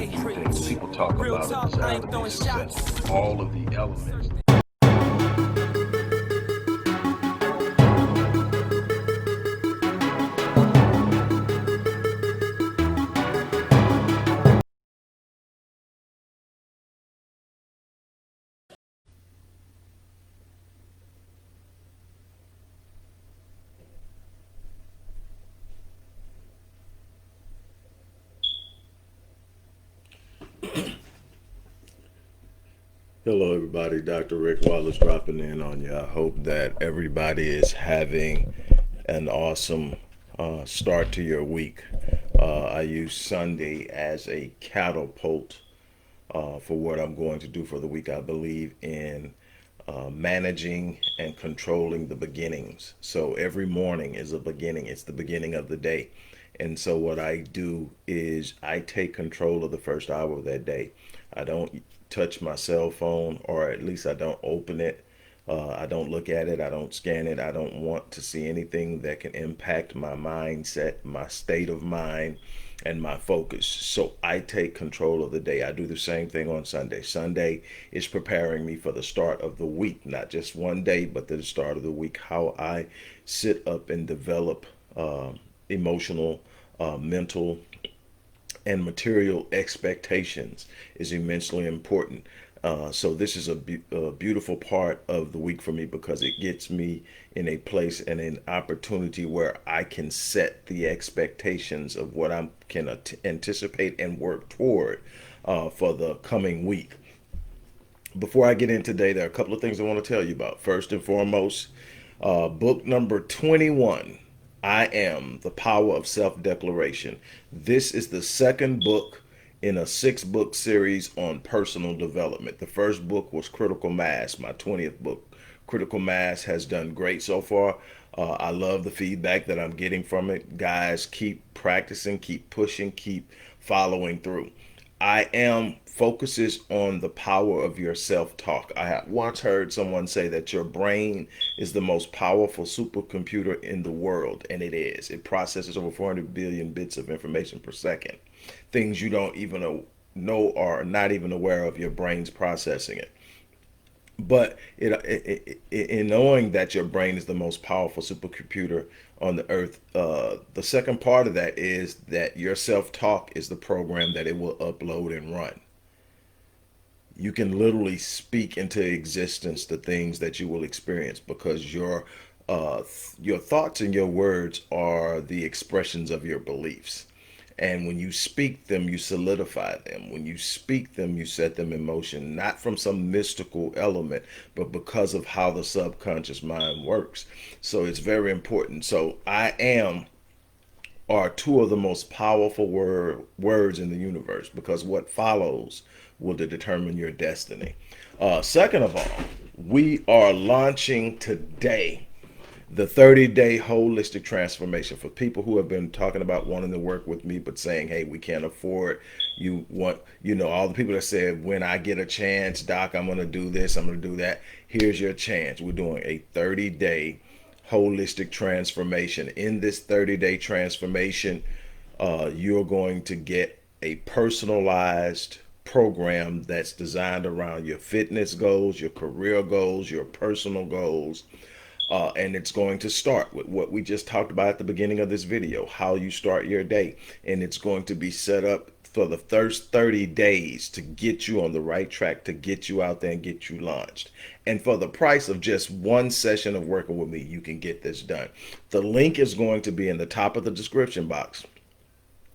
things people talk about a desire to be successful, all of the elements. Hello, everybody. Dr. Rick Wallace dropping in on you. I hope that everybody is having an awesome start to your week. I use Sunday as a catapult for what I'm going to do for the week. I believe in managing and controlling the beginnings. So every morning is a beginning, it's the beginning of the day. And so what I do is I take control of the first hour of that day. I don't touch my cell phone, or at least I don't open it. I don't look at it. I don't scan it. I don't want to see anything that can impact my mindset, my state of mind, and my focus. So I take control of the day. I do the same thing on Sunday. Sunday is preparing me for the start of the week, not just one day, but the start of the week. How I sit up and develop emotional, mental, and material expectations is immensely important. So this is a beautiful part of the week for me because it gets me in a place and an opportunity where I can set the expectations of what I can anticipate and work toward for the coming week. Before I get in today, there are a couple of things I want to tell you about. First and foremost, book number 21, I Am the Power of Self Declaration. This is the second book in a 6-book series on personal development. The first book was Critical Mass, my 20th book. Critical Mass has done great so far. I love the feedback that I'm getting from it. Guys, keep practicing, keep pushing, keep following through. I Am focuses on the power of your self-talk. I have once heard someone say that your brain is the most powerful supercomputer in the world, and it is. It processes over 400 billion bits of information per second. Things you don't even know or are not even aware of, your brain's processing it. But in knowing that your brain is the most powerful supercomputer on the earth, the second part of that is that your self-talk is the program that it will upload and run. You can literally speak into existence the things that you will experience because your thoughts and your words are the expressions of your beliefs. And when you speak them, you solidify them. When you speak them, you set them in motion, not from some mystical element, but because of how the subconscious mind works. So it's very important. So I am are two of the most powerful words in the universe because what follows will determine your destiny. Second of all, we are launching today the 30-day holistic transformation for people who have been talking about wanting to work with me but saying, hey, we can't afford. You want, all the people that said, when I get a chance, doc, I'm going to do this, I'm going to do that. Here's your chance. We're doing a 30-day holistic transformation. In this 30-day transformation, you're going to get a personalized program that's designed around your fitness goals, your career goals, your personal goals. And it's going to start with what we just talked about at the beginning of this video, how you start your day. And it's going to be set up for the first 30 days to get you on the right track, to get you out there and get you launched. And for the price of just one session of working with me, you can get this done. The link is going to be in the top of the description box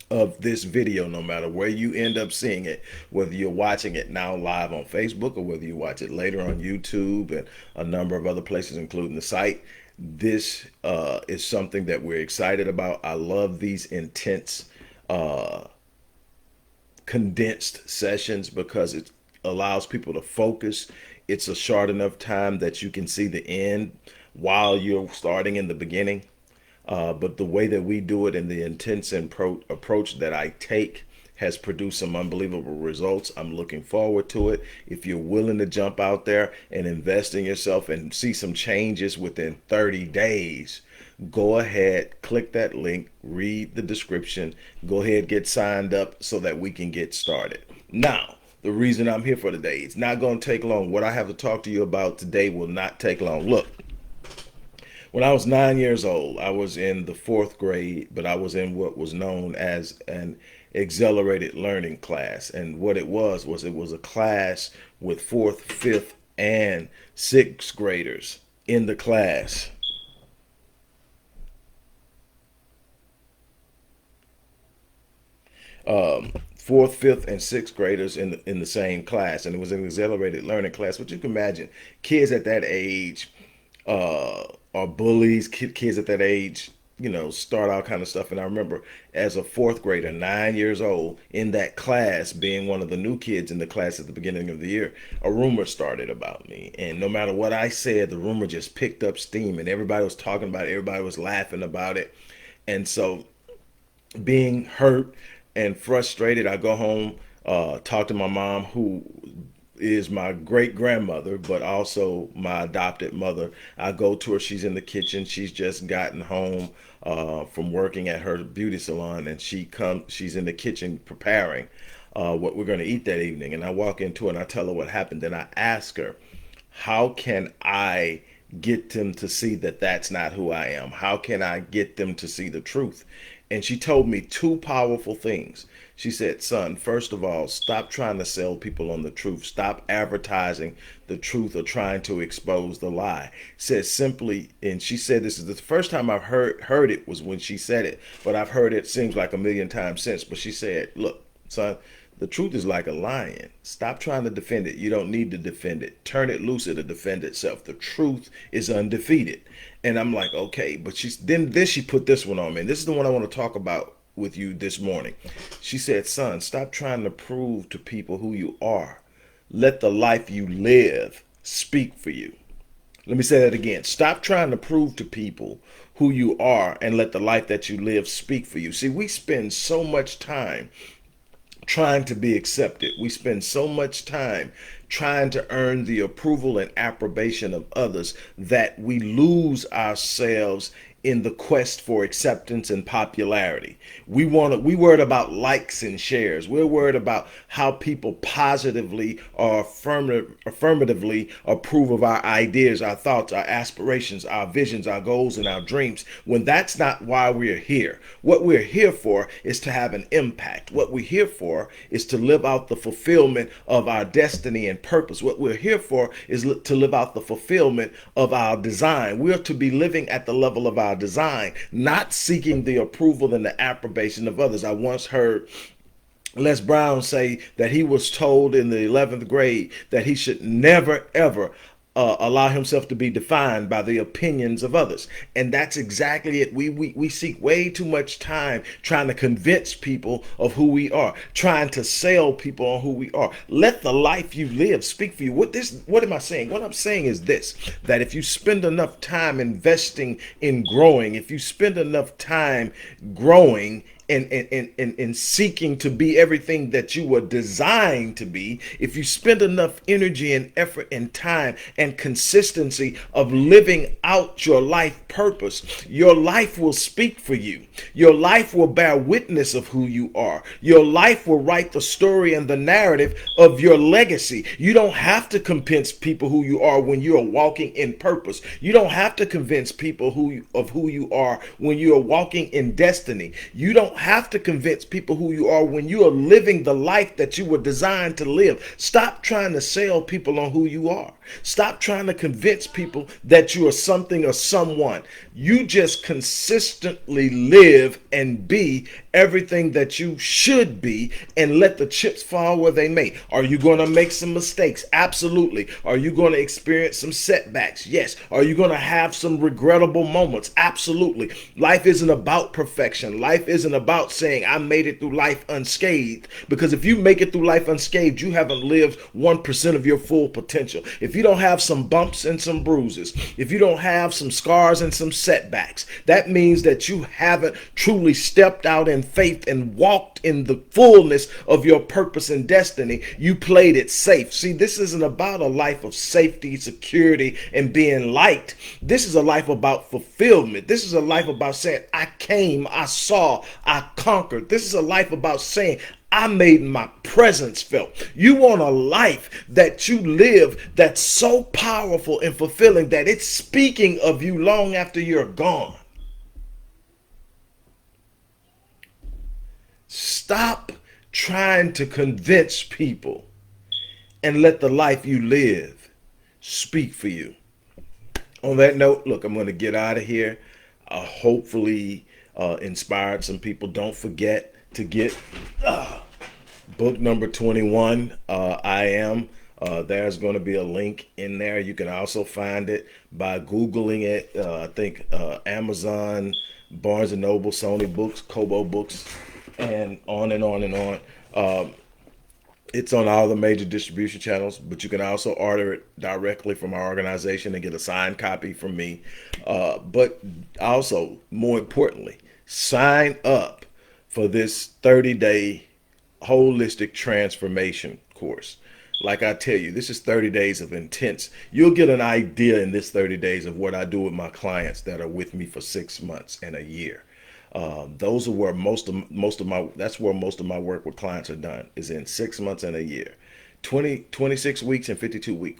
of this video, no matter where you end up seeing it, whether you're watching it now live on Facebook or whether you watch it later on YouTube and a number of other places, including the site. This is something that we're excited about. I love these intense, condensed sessions because it allows people to focus. It's a short enough time that you can see the end while you're starting in the beginning. But the way that we do it and the intense approach that I take has produced some unbelievable results. I'm looking forward to it. If you're willing to jump out there and invest in yourself and see some changes within 30 days, go ahead, click that link, read the description, go ahead, get signed up so that we can get started. Now, the reason I'm here for today, it's not going to take long. What I have to talk to you about today will not take long. Look, when I was 9 years old, I was in the fourth grade, but I was in what was known as an accelerated learning class. And what it was it was a class with fourth, fifth, and sixth graders in the class. Fourth, fifth, and sixth graders in the same class, and it was an accelerated learning class. But you can imagine, kids at that age are bullies. Kids at that age, start out kind of stuff. And I remember as a fourth grader, 9 years old, in that class, being one of the new kids in the class at the beginning of the year, a rumor started about me. And no matter what I said, the rumor just picked up steam, and everybody was talking about it. Everybody was laughing about it. And so, being hurt and frustrated, I go home, talk to my mom, who is my great grandmother, but also my adopted mother. I go to her. She's in the kitchen. She's just gotten home from working at her beauty salon, and she's in the kitchen preparing what we're going to eat that evening. And I walk into her and I tell her what happened. And I ask her, how can I get them to see that that's not who I am? How can I get them to see the truth? And she told me two powerful things. She said, son, first of all, stop trying to sell people on the truth. Stop advertising the truth or trying to expose the lie. Said simply, and she said this is the first time I've heard it was when she said it, but I've heard it seems like a million times since. But she said, look, son, the truth is like a lion. Stop trying to defend it. You don't need to defend it. Turn it loose. It'll defend itself. The truth is undefeated. And I'm like, okay, but then she put this one on me. And this is the one I want to talk about with you this morning. She said, son, stop trying to prove to people who you are. Let the life you live speak for you. Let me say that again. Stop trying to prove to people who you are and let the life that you live speak for you. See, we spend so much time trying to be accepted. We spend so much time trying to earn the approval and approbation of others that we lose ourselves in the quest for acceptance and popularity. We worried about likes and shares. We're worried about how people positively or affirmatively approve of our ideas, our thoughts, our aspirations, our visions, our goals, and our dreams, when that's not why we're here. What we're here for is to have an impact. What we're here for is to live out the fulfillment of our destiny and purpose. What we're here for is to live out the fulfillment of our design. We're to be living at the level of our design, not seeking the approval and the approbation of others. I once heard Les Brown say that he was told in the 11th grade that he should never, ever allow himself to be defined by the opinions of others. And that's exactly it. We seek way too much time trying to convince people of who we are, trying to sell people on who we are. Let the life you live speak for you. What am I saying? What I'm saying is this, that if you spend enough time investing in growing, if you spend enough time growing and seeking to be everything that you were designed to be, if you spend enough energy and effort and time and consistency of living out your life purpose, your life will speak for you. Your life will bear witness of who you are. Your life will write the story and the narrative of your legacy. You don't have to convince people who you are when you are walking in purpose. You don't have to convince people of who you are when you are walking in destiny. You don't have to convince people who you are when you are living the life that you were designed to live. Stop trying to sell people on who you are. Stop trying to convince people that you are something or someone. You just consistently live and be everything that you should be and let the chips fall where they may. Are you going to make some mistakes? Absolutely. Are you going to experience some setbacks? Yes. Are you going to have some regrettable moments? Absolutely. Life isn't about perfection. Life isn't about saying I made it through life unscathed, because if you make it through life unscathed, you haven't lived 1% of your full potential. If you don't have some bumps and some bruises, if you don't have some scars and some setbacks, that means that you haven't truly stepped out in faith and walked in the fullness of your purpose and destiny. You played it safe. See, this isn't about a life of safety, security, and being liked. This is a life about fulfillment. This is a life about saying, I came, I saw, I conquered. This is a life about saying, I made my presence felt. You want a life that you live that's so powerful and fulfilling that it's speaking of you long after you're gone. Stop trying to convince people and let the life you live speak for you. On that note, look, I'm going to get out of here. Hopefully inspired some people. Don't forget to get book number 21, I Am. There's going to be a link in there. You can also find it by Googling it. I think Amazon, Barnes & Noble, Sony Books, Kobo Books, and on and on and on. It's on all the major distribution channels, but you can also order it directly from our organization and get a signed copy from me. But also, more importantly, sign up for this 30-day holistic transformation course. Like I tell you, this is 30 days of intense. You'll get an idea in this 30 days of what I do with my clients that are with me for 6 months and a year. Those are where most of my work with clients are done, is in 6 months and a year. 26 weeks and 52-week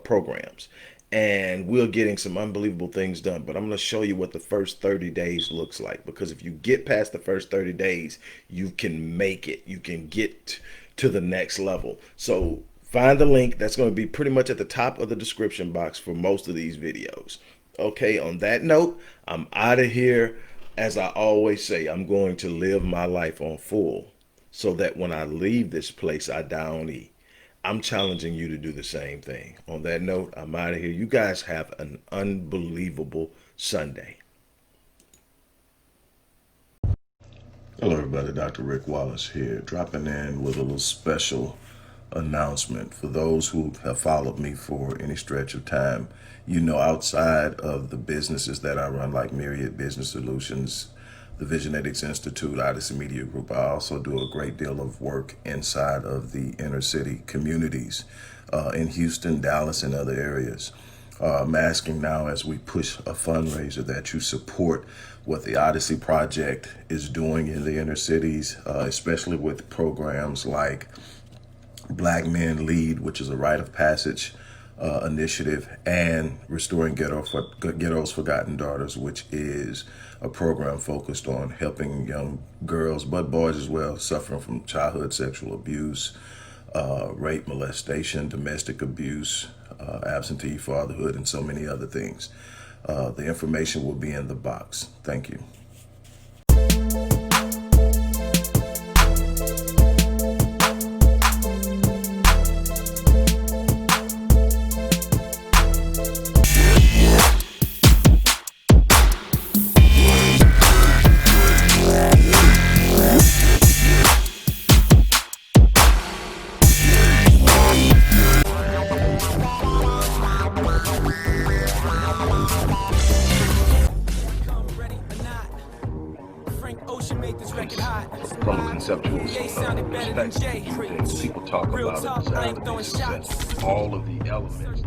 programs. And we're getting some unbelievable things done. But I'm going to show you what the first 30 days looks like. Because if you get past the first 30 days, you can make it. You can get to the next level. So find the link. That's going to be pretty much at the top of the description box for most of these videos. Okay, on that note, I'm out of here. As I always say, I'm going to live my life on full so that when I leave this place, I die on E. I'm challenging you to do the same thing. On that note, I'm out of here. You guys have an unbelievable Sunday. Hello, everybody. Dr. Rick Wallace here, dropping in with a little special announcement. For those who have followed me for any stretch of time, you know, outside of the businesses that I run, like Myriad Business Solutions, the Visionetics Institute, Odyssey Media Group, I also do a great deal of work inside of the inner city communities in Houston, Dallas, and other areas. I'm asking now, as we push a fundraiser, that you support what the Odyssey Project is doing in the inner cities, especially with programs like Black Men Lead, which is a rite of passage initiative, and Restoring Ghetto's Forgotten Daughters, which is a program focused on helping young girls, but boys as well, suffering from childhood sexual abuse, rape, molestation, domestic abuse, absentee fatherhood, and so many other things. The information will be in the box. Thank you. From a conceptual perspective, people talk about a desire to be successful. All of the elements